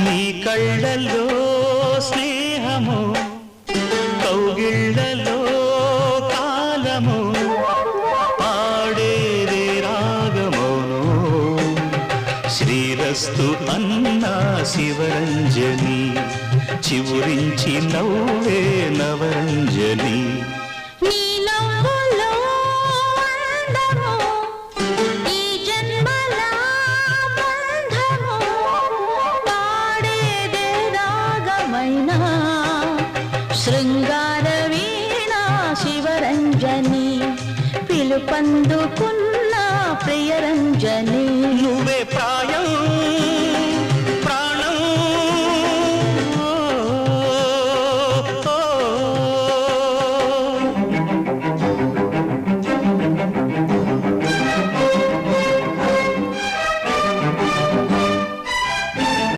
నీ కళ్ళల్లో స్నేహము, కౌగిళ్ళలో కాలము, పాడేదే రాగమోను. శ్రీరస్తు అన్నా శివరంజని, చివురించి నవ్వే నవరంజని. శృంగార వీణా శివరంజని, పిలుపందుకున్న ప్రియరంజని.